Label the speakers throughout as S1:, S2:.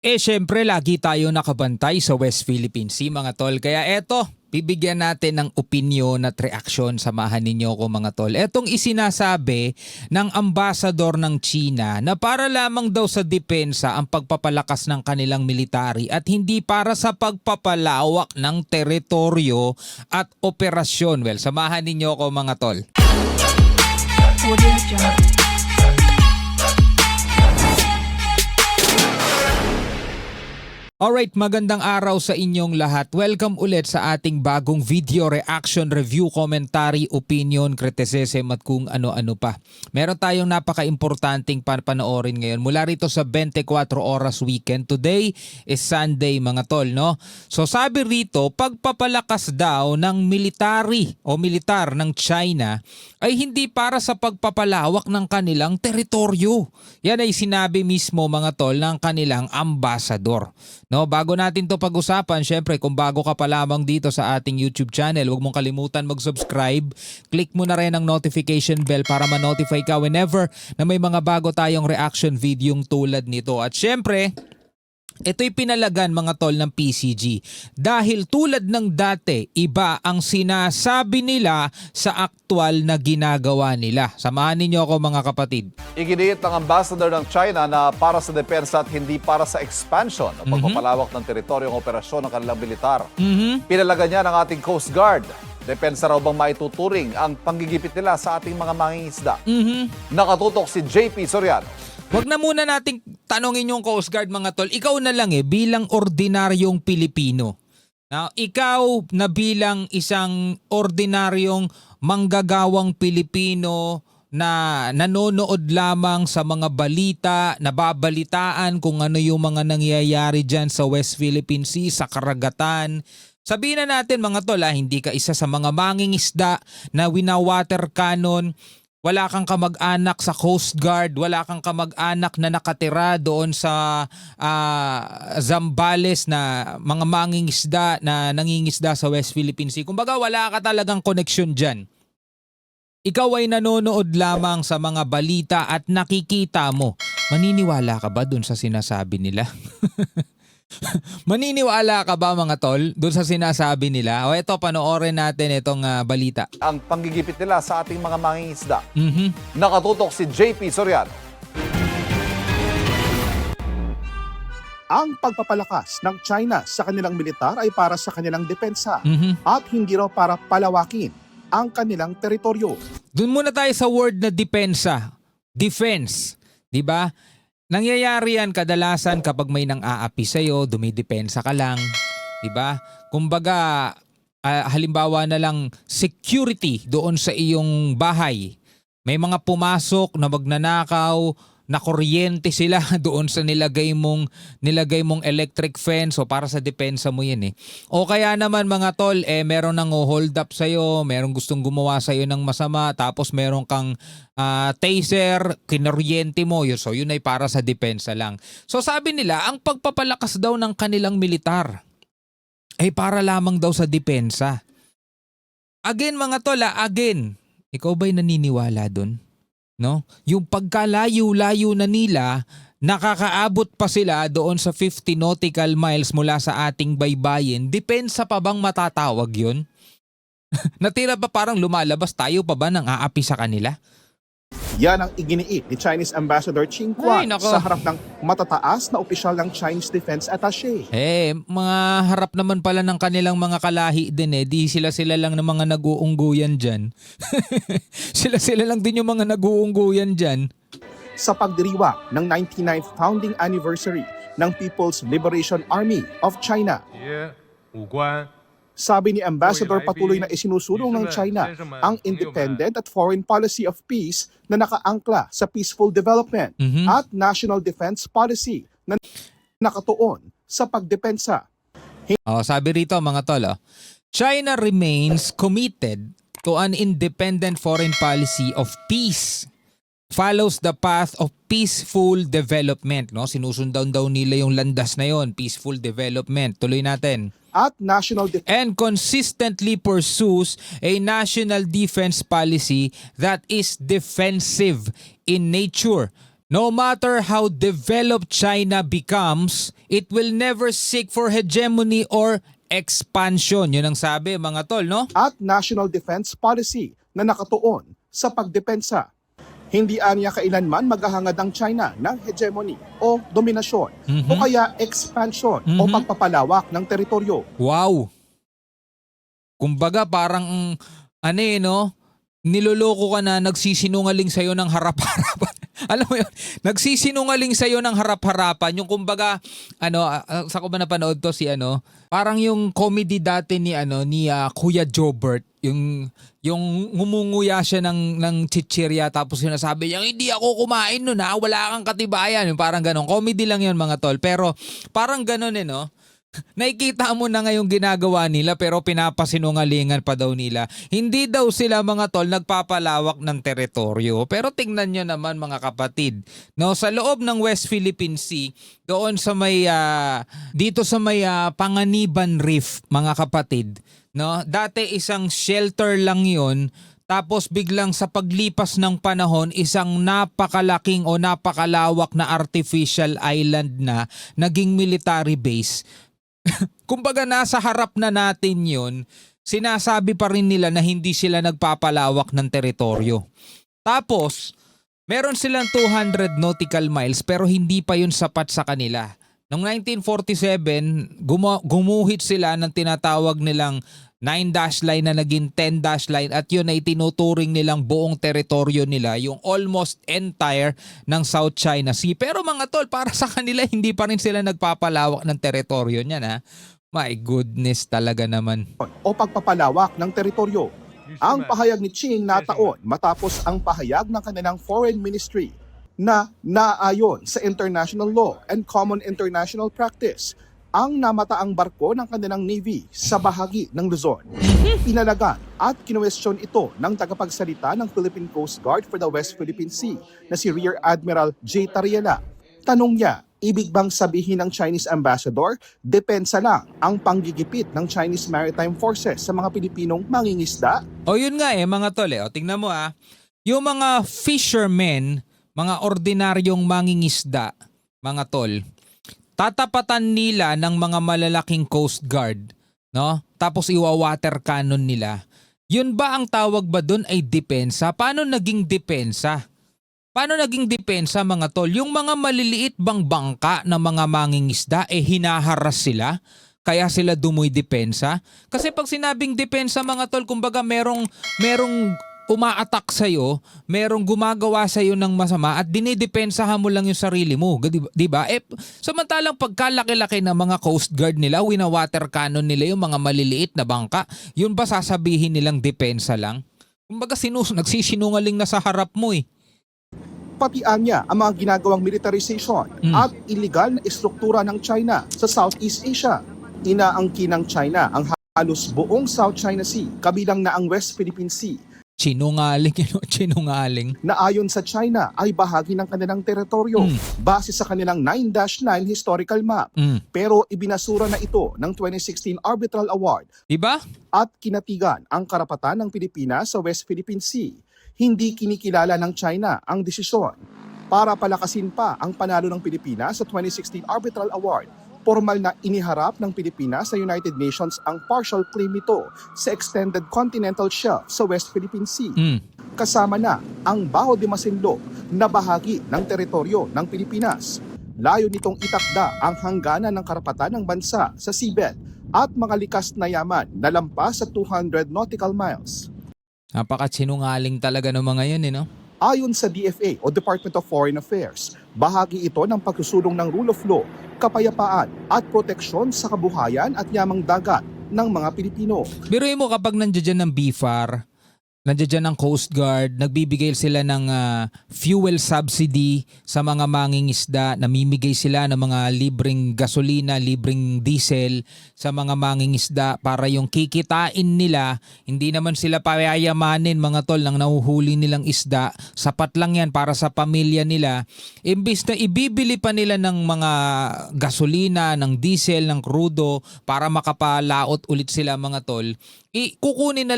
S1: Syempre lagi tayo nakabantay sa West Philippine Sea mga tol. Kaya eto, bibigyan natin ng opinyon at reaksyon. Samahan ninyo ko mga tol. Etong isinasabi ng ambasador ng China na para lamang daw sa depensa ang pagpapalakas ng kanilang military at hindi para sa pagpapalawak ng teritoryo at operasyon. Well, samahan ninyo ko mga tol. Alright, magandang araw sa inyong lahat. Welcome ulit sa ating bagong video, reaction, review, commentary, opinion, criticism at kung ano-ano pa. Meron tayong napaka-importanting panoorin ngayon mula rito sa 24 Oras Weekend. Today is Sunday mga tol, no? So sabi rito, pagpapalakas daw ng military o militar ng China ay hindi para sa pagpapalawak ng kanilang teritoryo. Yan ay sinabi mismo mga tol ng kanilang ambasador. No, bago natin 'to pag-usapan, syempre kung bago ka pa lamang dito sa ating YouTube channel, huwag mong kalimutan mag-subscribe. Click mo na rin ang notification bell para ma-notify ka whenever na may mga bago tayong reaction video tulad nito. At syempre, ito'y pinalagan mga tol ng PCG dahil tulad ng dati, iba ang sinasabi nila sa aktual na ginagawa nila. Samahan ninyo ako mga kapatid.
S2: Iginiit ng ambassador ng China na para sa depensa at hindi para sa expansion o pagpapalawak ng teritoryong operasyon ng kanilang militar. Pinalagan niya ng ating Coast Guard. Depensa raw bang maituturing ang panggigipit nila sa ating mga mangingisda? Nakatutok si JP Soriano.
S1: Wag na muna nating tanongin yung Coast Guard mga tol. Ikaw na lang bilang ordinaryong Pilipino. Now, ikaw na bilang isang ordinaryong manggagawang Pilipino na nanonood lamang sa mga balita, nababalitaan kung ano yung mga nangyayari dyan sa West Philippine Sea, sa karagatan. Sabihin na natin mga tol, hindi ka isa sa mga mangingisda na wina-water cannon. Wala kang kamag-anak sa Coast Guard, wala kang kamag-anak na nakatira doon sa Zambales na mga mangingisda na nangingisda sa West Philippine Sea. Kumbaga wala ka talagang koneksyon dyan. Ikaw ay nanonood lamang sa mga balita at nakikita mo. Maniniwala ka ba doon sa sinasabi nila? Maniniwala ka ba mga tol doon sa sinasabi nila? O eto, panoorin natin itong balita.
S2: Ang panggigipit nila sa ating mga mangingisda. Nakatutok si JP Soriano.
S3: Ang pagpapalakas ng China sa kanilang militar ay para sa kanilang depensa at hindi raw para palawakin ang kanilang teritoryo.
S1: Doon muna tayo sa word na depensa. Defense. Diba? Nangyayari yan kadalasan kapag may nang-aapi sa'yo, dumidepensa ka lang. Diba? Kumbaga, halimbawa na lang security doon sa iyong bahay. May mga pumasok na magnanakaw, na kuryente sila doon sa nilagay mong electric fence o para sa depensa mo yan O kaya naman mga tol, meron nang hold up sa'yo, meron gustong gumawa sa'yo ng masama, tapos meron kang taser, kinuryente mo, so yun ay para sa depensa lang. So sabi nila, ang pagpapalakas daw ng kanilang militar ay para lamang daw sa depensa. Again mga tol, ikaw ba'y naniniwala doon? No? Yung pagkalayo-layo na nila, nakakaabot pa sila doon sa 50 nautical miles mula sa ating baybayin. Depensa pa bang matatawag yun? Natira pa parang lumalabas tayo pa ba ng aapi sa kanila?
S3: Yan ang iginiit ni Chinese Ambassador Qin Kuan
S1: Ay, nako.
S3: sa harap ng matataas na opisyal ng Chinese Defense Attaché.
S1: Mga harap naman pala ng kanilang mga kalahi din Di sila lang ng mga nag-uungguyan dyan. sila lang din yung mga nag-uungguyan dyan.
S3: Sa pagdiriwang ng 99th founding anniversary ng People's Liberation Army of China. Sabi ni Ambassador, patuloy na isinusulong ng China ang independent at foreign policy of peace na nakaangkla sa peaceful development at national defense policy na nakatuon sa pagdepensa.
S1: Sabi rito mga tol, China remains committed to an independent foreign policy of peace. Follows the path of peaceful development. Sinusundan daw nila yung landas na yon, peaceful development. Tuloy natin.
S3: At national defense.
S1: And consistently pursues a national defense policy that is defensive in nature No matter how developed China becomes, it will never seek for hegemony or expansion. Yun ang sabi mga tol, no?
S3: At national defense policy na nakatuon sa pagdepensa. Hindi aniya kailanman maghahangad ang China ng hegemony o dominasyon o kaya expansion o pagpapalawak ng teritoryo.
S1: Wow! Kumbaga parang no? Niloloko ka na, nagsisinungaling sa'yo ng harap-harapan. Alam mo yun? Nagsisinungaling sa'yo ng harap-harapan. Yung kumbaga, sa ko ba napanood to parang yung comedy dati ni Kuya Jobert, yung ngumunguya siya ng chichirya tapos sinasabi niya, hindi ako kumain nun wala kang katibayan. Yung parang ganon. Comedy lang yun mga tol. Pero parang ganon no? Nakikita mo na ngayong ginagawa nila pero pinapasinungalingan pa daw nila. Hindi daw sila mga tol nagpapalawak ng teritoryo. Pero tingnan nyo naman mga kapatid. No, sa loob ng West Philippine Sea, doon sa may dito sa may Panganiban Reef mga kapatid, no? Dati isang shelter lang 'yon. Tapos biglang sa paglipas ng panahon, isang napakalaking o napakalawak na artificial island na naging military base. Kumbaga nasa harap na natin yun, sinasabi pa rin nila na hindi sila nagpapalawak ng teritoryo. Tapos, meron silang 200 nautical miles pero hindi pa yun sapat sa kanila. Noong 1947, gumuhit sila ng tinatawag nilang 9-dash line na naging 10-dash line at yun ay tinuturing nilang buong teritoryo nila, yung almost entire ng South China Sea. Pero mga tol, para sa kanila hindi pa rin sila nagpapalawak ng teritoryo niyan My goodness talaga naman.
S3: O pagpapalawak ng teritoryo. Ang pahayag ni Ching nataon matapos ang pahayag ng kanilang foreign ministry na naayon sa international law and common international practice ang namataang barko ng kanilang Navy sa bahagi ng Luzon. Inalagan at kinuwestiyon ito ng tagapagsalita ng Philippine Coast Guard for the West Philippine Sea na si Rear Admiral J. Tariela. Tanong niya, ibig bang sabihin ng Chinese ambassador, depensa lang ang panggigipit ng Chinese Maritime Forces sa mga Pilipinong mangingisda?
S1: O yun nga mga tol O tingnan mo yung mga fishermen, mga ordinaryong mangingisda, mga tol, tatapatan nila ng mga malalaking Coast Guard, no? Tapos iwa-water cannon nila. Yun ba ang tawag ba doon ay depensa? Paano naging depensa? Paano naging depensa mga tol? Yung mga maliliit bang bangka na mga mangingisda hinaharas sila? Kaya sila dumoy depensa? Kasi pag sinabing depensa mga tol, kumbaga merong uma-attack sa'yo, merong gumagawa sa'yo ng masama at dinidepensahan mo lang yung sarili mo. Diba? Samantalang pagkalaki-laki ng mga Coast Guard nila, wina-water cannon nila yung mga maliliit na bangka, yun ba sasabihin nilang depensa lang? Kumbaga nagsisinungaling na sa harap mo
S3: Patian niya ang mga ginagawang militarization at illegal na istruktura ng China sa Southeast Asia. Inaangkin ng China ang halos buong South China Sea, kabilang na ang West Philippine Sea,
S1: Sinungaling.
S3: na ayon sa China ay bahagi ng kanilang teritoryo base sa kanilang 9-9 historical map. Pero ibinasura na ito ng 2016 Arbitral Award
S1: Diba?
S3: at kinatigan ang karapatan ng Pilipinas sa West Philippine Sea. Hindi kinikilala ng China ang desisyon. Para palakasin pa ang panalo ng Pilipinas sa 2016 Arbitral Award, formal na iniharap ng Pilipinas sa United Nations ang partial claim nito sa extended continental shelf sa West Philippine Sea. Kasama na ang Baho de Masinloc na bahagi ng teritoryo ng Pilipinas. Layo nitong itakda ang hangganan ng karapatan ng bansa sa seabed at mga likas na yaman na lampas sa 200 nautical miles.
S1: Napakasinungaling talaga ng mga yun no?
S3: Ayon sa DFA o Department of Foreign Affairs, bahagi ito ng pagsusulong ng rule of law, kapayapaan at proteksyon sa kabuhayan at yamang dagat ng mga Pilipino.
S1: Biruin mo kapag nandiyan ng BFAR, nandiyan ng Coast Guard, nagbibigay sila ng fuel subsidy sa mga mangingisda, namimigay sila ng mga libreng gasolina, libreng diesel sa mga mangingisda para yung kikitain nila, hindi naman sila payayamanin mga tol ng nahuhuli nilang isda, sapat lang yan para sa pamilya nila. Imbis na ibibili pa nila ng mga gasolina, ng diesel, ng krudo para makapalaot ulit sila mga tol, kukunin na,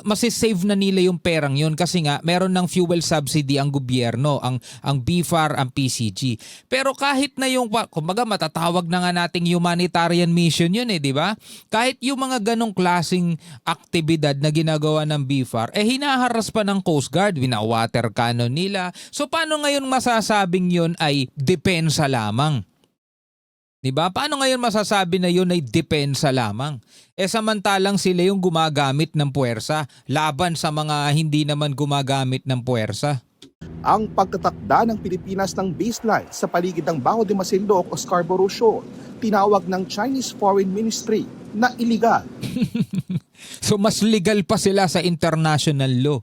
S1: masisave na-revive na nila yung perang yun kasi nga meron ng fuel subsidy ang gobyerno, ang BFAR, ang PCG. Pero kahit na yung, kumbaga matatawag na nga nating humanitarian mission yun di ba? Kahit yung mga ganong klaseng aktibidad na ginagawa ng BFAR, hinaharas pa ng Coast Guard, wina-water cannon nila. So paano ngayon masasabing yun ay depensa lamang? Diba? Paano ngayon masasabi na yun ay depensa lamang? Samantalang sila yung gumagamit ng puwersa laban sa mga hindi naman gumagamit ng puwersa.
S3: Ang pagtatakda ng Pilipinas ng baseline sa paligid ng Baho de Masinloc o Scarborough Shoal, tinawag ng Chinese Foreign Ministry na illegal.
S1: So mas legal pa sila sa international law.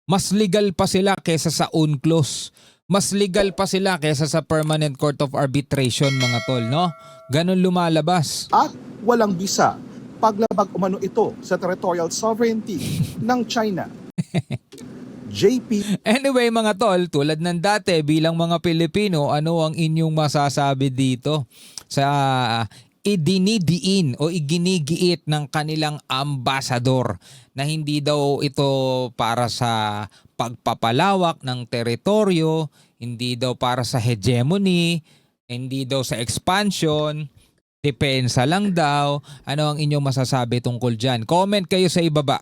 S1: Mas legal pa sila kesa sa UNCLOS. Mas legal pa sila kesa sa Permanent Court of Arbitration, mga tol, no? Ganon lumalabas.
S3: At walang bisa, paglabag umano ito sa territorial sovereignty ng China. JP.
S1: Anyway, mga tol, tulad ng dati bilang mga Pilipino, ano ang inyong masasabi dito sa idinidiin o iginigiit ng kanilang ambasador na hindi daw ito para sa pagpapalawak ng teritoryo, hindi daw para sa hegemony, hindi daw sa expansion, depensa lang daw. Ano ang inyong masasabi tungkol dyan? Comment kayo sa ibaba.